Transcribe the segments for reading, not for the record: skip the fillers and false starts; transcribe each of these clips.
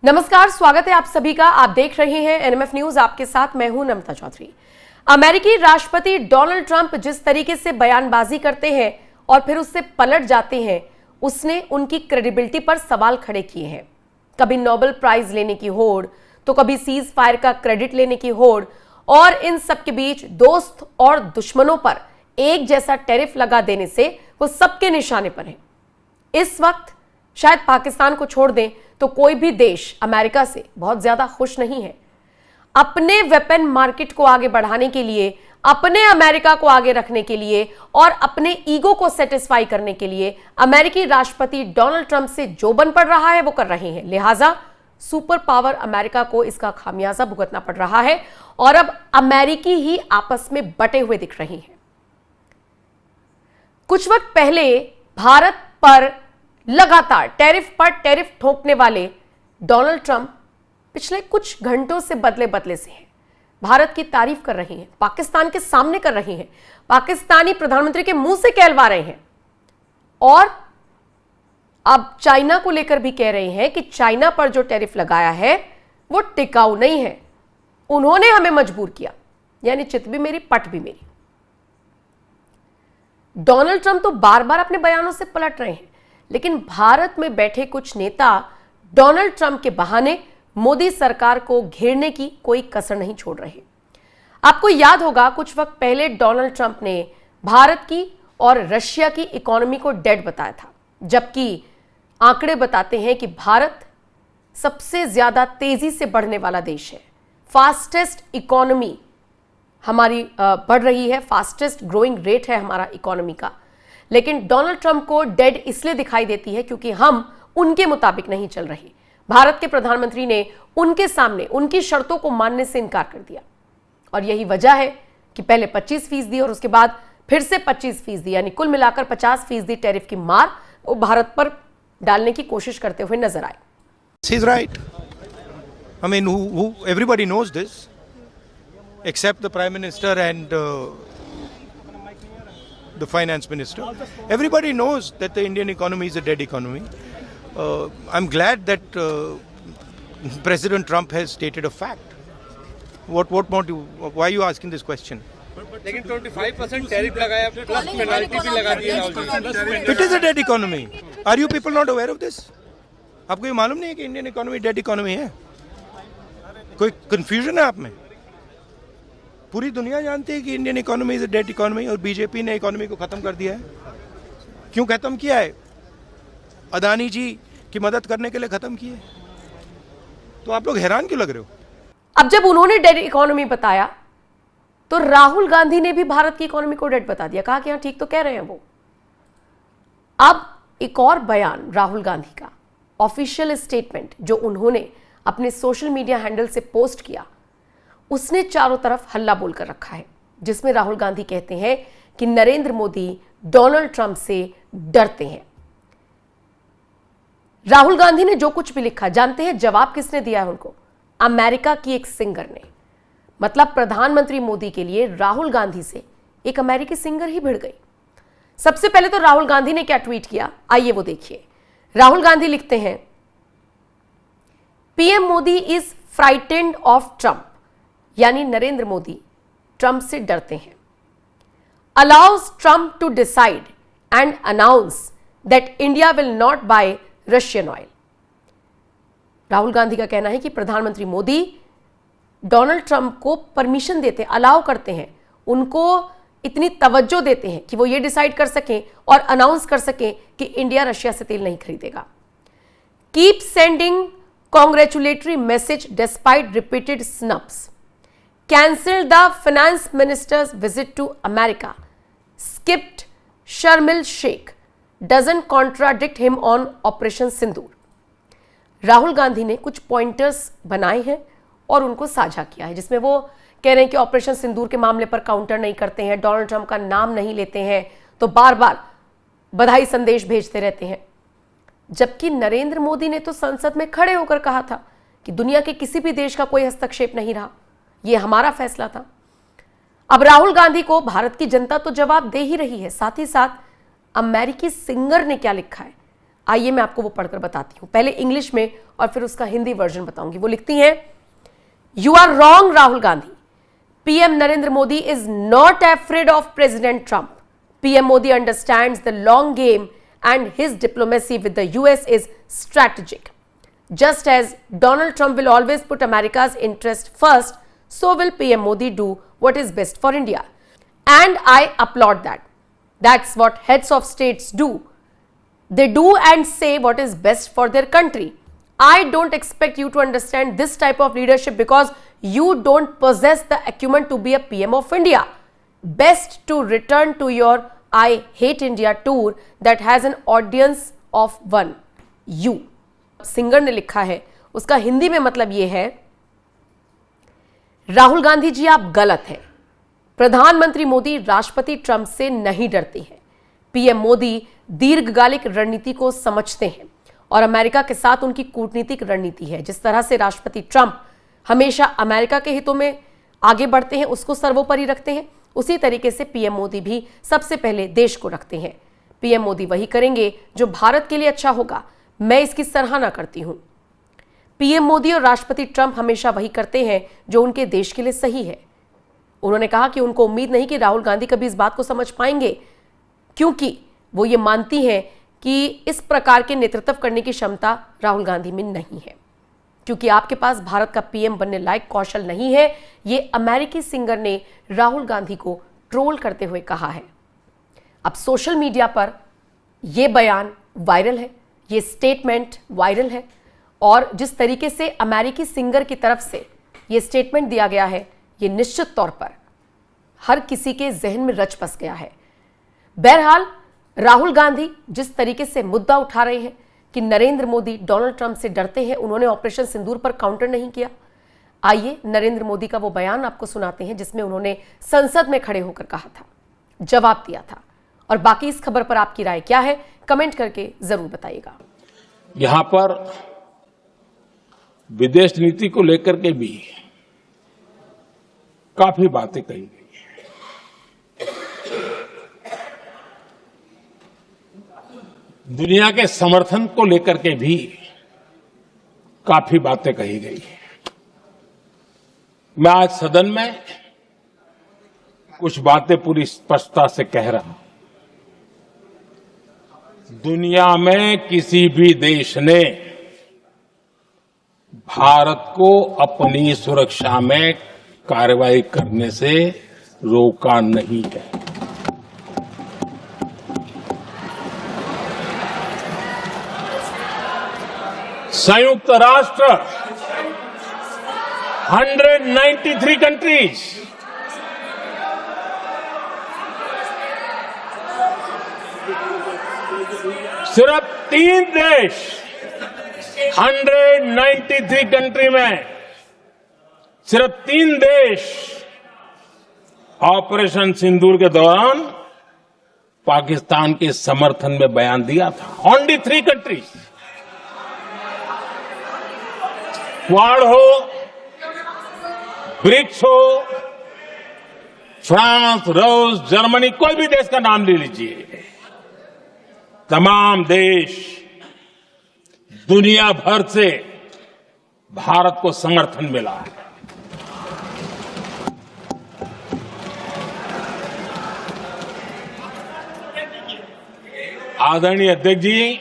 नमस्कार, स्वागत है आप सभी का। आप देख रहे हैं एनएमएफ न्यूज। आपके साथ मैं हूं नम्रता चौधरी। अमेरिकी राष्ट्रपति डोनाल्ड ट्रंप जिस तरीके से बयानबाजी करते हैं और फिर उससे पलट जाते हैं, उसने उनकी क्रेडिबिलिटी पर सवाल खड़े किए हैं। कभी नोबेल प्राइज लेने की होड़, तो कभी सीज फायर का क्रेडिट लेने की होड़, और इन सबके बीच दोस्त और दुश्मनों पर एक जैसा टैरिफ लगा देने से वो सबके निशाने पर है। इस वक्त शायद पाकिस्तान को छोड़ दें तो कोई भी देश अमेरिका से बहुत ज्यादा खुश नहीं है। अपने वेपन मार्केट को आगे बढ़ाने के लिए, अपने अमेरिका को आगे रखने के लिए और अपने ईगो को सेटिस्फाई करने के लिए अमेरिकी राष्ट्रपति डोनाल्ड ट्रंप से जो बन पड़ रहा है वो कर रहे हैं। लिहाजा सुपर पावर अमेरिका को इसका खामियाजा भुगतना पड़ रहा है और अब अमेरिकी ही आपस में बटे हुए दिख रही हैं। कुछ वक्त पहले भारत पर लगातार टैरिफ पर टैरिफ ठोकने वाले डोनाल्ड ट्रंप पिछले कुछ घंटों से बदले से हैं। भारत की तारीफ कर रहे हैं, पाकिस्तान के सामने कर रहे हैं, पाकिस्तानी प्रधानमंत्री के मुंह से कहलवा रहे हैं और अब चाइना को लेकर भी कह रहे हैं कि चाइना पर जो टैरिफ लगाया है वो टिकाऊ नहीं है, उन्होंने हमें मजबूर किया, यानी चित भी मेरी पट भी मेरी। डोनाल्ड ट्रंप तो बार बार अपने बयानों से पलट रहे हैं, लेकिन भारत में बैठे कुछ नेता डोनाल्ड ट्रंप के बहाने मोदी सरकार को घेरने की कोई कसर नहीं छोड़ रहे। आपको याद होगा कुछ वक्त पहले डोनाल्ड ट्रंप ने भारत की और रशिया की इकोनॉमी को डेड बताया था, जबकि आंकड़े बताते हैं कि भारत सबसे ज्यादा तेजी से बढ़ने वाला देश है। फास्टेस्ट इकोनॉमी हमारी बढ़ रही है, फास्टेस्ट ग्रोइंग रेट है हमारा इकोनॉमी का। लेकिन डोनाल्ड ट्रंप को डेड इसलिए दिखाई देती है क्योंकि हम उनके मुताबिक नहीं चल रहे। भारत के प्रधानमंत्री ने उनके सामने उनकी शर्तों को मानने से इनकार कर दिया और यही वजह है कि पहले 25% और उसके बाद फिर से 25%, यानी कुल मिलाकर 50% टैरिफ की मार वो भारत पर डालने की कोशिश करते हुए नजर आए। He's right. I mean, everybody knows this, except the Prime Minister and the Finance Minister. Everybody knows that the Indian economy is a dead economy. I'm glad that President Trump has stated a fact. What more do? Why are you asking this question? लेकिन 25% tariff लगाया plus penalty भी लगा दी है। It is a dead economy. Are you people not aware of this? आपको ये मालूम नहीं है कि इंडियन इकोनॉमी डेड इकोनॉमी है? कोई कंफ्यूजन है आप में? पूरी दुनिया जानती है कि Indian economy is a dead economy और बीजेपी ने इकोनॉमी को खत्म कर दिया है। क्यों खत्म किया है? अदानी जी की मदद करने के लिए खत्म किए। तो आप लोग हैरान क्यों लग रहे हो? अब जब उन्होंने डेड इकोनॉमी बताया तो राहुल गांधी ने भी भारत की इकोनॉमी को डेड बता दिया, कहा कि हाँ ठीक तो कह रहे हैं वो। अब एक और बयान राहुल गांधी का, ऑफिशियल स्टेटमेंट जो उन्होंने अपने सोशल मीडिया हैंडल से पोस्ट किया, उसने चारों तरफ हल्ला बोलकर रखा है, जिसमें राहुल गांधी कहते हैं कि नरेंद्र मोदी डोनाल्ड ट्रंप से डरते हैं। राहुल गांधी ने जो कुछ भी लिखा, जानते हैं जवाब किसने दिया है उनको? अमेरिका की एक सिंगर ने। मतलब प्रधानमंत्री मोदी के लिए राहुल गांधी से एक अमेरिकी सिंगर ही भिड़ गई। सबसे पहले तो राहुल गांधी ने क्या ट्वीट किया, आइए वो देखिए। राहुल गांधी लिखते हैं, PM Modi is frightened of Trump, यानी नरेंद्र मोदी ट्रंप से डरते हैं। Allows Trump to decide and announce that India will not buy Russian oil. Rahul Gandhi का कहना है कि प्रधानमंत्री मोदी डोनाल्ड ट्रंप को परमिशन देते, अलाउ करते हैं, उनको इतनी तवज्जो देते हैं कि वो ये डिसाइड कर सकें और अनाउंस कर सकें कि इंडिया रशिया से तेल नहीं खरीदेगा। Keep sending congratulatory message despite repeated snubs. Cancelled the finance minister's visit to America. Skipped Sharmil Sheikh. Doesn't contradict him on Operation Sindoor. Rahul Gandhi ने कुछ पॉइंटर्स बनाए हैं और उनको साझा किया है, जिसमें वो कह रहे हैं कि ऑपरेशन सिंदूर के मामले पर काउंटर नहीं करते हैं, डोनाल्ड ट्रंप का नाम नहीं लेते हैं, तो बार बार बधाई संदेश भेजते रहते हैं। जबकि नरेंद्र मोदी ने तो संसद में खड़े होकर कहा था कि दुनिया के किसी भी देश का कोई हस्तक्षेप नहीं रहा, ये हमारा फैसला था। अब राहुल गांधी को भारत की जनता तो जवाब दे ही रही है, साथ ही साथ अमेरिकी सिंगर ने क्या लिखा है आइए मैं आपको वो पढ़कर बताती हूं, पहले इंग्लिश में और फिर उसका हिंदी वर्जन बताऊंगी। वो लिखती हैं, you are wrong Rahul Gandhi, PM Narendra Modi is not afraid of president Trump. PM Modi understands the long game and his diplomacy with the US is strategic. Just as Donald Trump will always put America's interest first, so will PM Modi do what is best for India. And I applaud that. That's what heads of states do. They do and say what is best for their country. I don't expect you to understand this type of leadership because you don't possess the acumen to be a PM of India. Best to return to your I Hate India tour that has an audience of one, you. Singer ने लिखा है, उसका हिंदी में मतलब यह है, राहुल गांधी जी आप गलत हैं। प्रधानमंत्री मोदी राष्ट्रपति ट्रंप से नहीं डरते हैं। पीएम मोदी दीर्घकालिक रणनीति को समझते हैं और अमेरिका के साथ उनकी कूटनीतिक रणनीति है। जिस तरह से राष्ट्रपति ट्रंप हमेशा अमेरिका के हितों में आगे बढ़ते हैं, उसको सर्वोपरि रखते हैं, उसी तरीके से पीएम मोदी भी सबसे पहले देश को रखते हैं। पीएम मोदी वही करेंगे जो भारत के लिए अच्छा होगा। मैं इसकी सराहना करती हूं। पीएम मोदी और राष्ट्रपति ट्रंप हमेशा वही करते हैं जो उनके देश के लिए सही है। उन्होंने कहा कि उनको उम्मीद नहीं कि राहुल गांधी कभी इस बात को समझ पाएंगे, क्योंकि वो ये मानती हैं कि इस प्रकार के नेतृत्व करने की क्षमता राहुल गांधी में नहीं है, क्योंकि आपके पास भारत का पीएम बनने लायक कौशल नहीं है। ये अमेरिकी सिंगर ने राहुल गांधी को ट्रोल करते हुए कहा है। अब सोशल मीडिया पर यह बयान वायरल है, ये स्टेटमेंट वायरल है, और जिस तरीके से अमेरिकी सिंगर की तरफ से ये स्टेटमेंट दिया गया है, ये निश्चित तौर पर हर किसी के जहन में रच बस गया है। बहरहाल राहुल गांधी जिस तरीके से मुद्दा उठा रहे हैं कि नरेंद्र मोदी डोनाल्ड ट्रंप से डरते हैं, उन्होंने ऑपरेशन सिंदूर पर काउंटर नहीं किया। आइए नरेंद्र मोदी का वो बयान आपको सुनाते हैं जिसमें उन्होंने संसद में खड़े होकर कहा था, जवाब दिया था। और बाकी इस खबर पर आपकी राय क्या है, कमेंट करके जरूर बताइएगा। यहां पर विदेश नीति को लेकर के भी काफी बातें कही गई। दुनिया के समर्थन को लेकर के भी काफी बातें कही गई। मैं आज सदन में कुछ बातें पूरी स्पष्टता से कह रहा हूं। दुनिया में किसी भी देश ने भारत को अपनी सुरक्षा में कार्रवाई करने से रोका नहीं है। संयुक्त राष्ट्र 193 कंट्रीज सिर्फ 3 देश 193 कंट्री में सिर्फ 3 देश ऑपरेशन सिंदूर के दौरान पाकिस्तान के समर्थन में बयान दिया था। Only 3 countries. क्वाड हो, ब्रिक्स हो, फ्रांस, रूस, जर्मनी, कोई भी देश का नाम ले लीजिए, तमाम देश दुनिया भर से भारत को समर्थन मिला है। आदरणीय अध्यक्ष जी,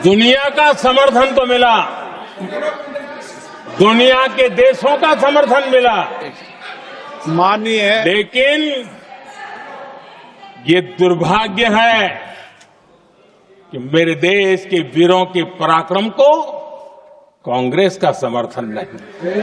दुनिया का समर्थन तो मिला, दुनिया के देशों का समर्थन मिला, माननीय, लेकिन ये दुर्भाग्य है कि मेरे देश के वीरों के पराक्रम को कांग्रेस का समर्थन नहीं।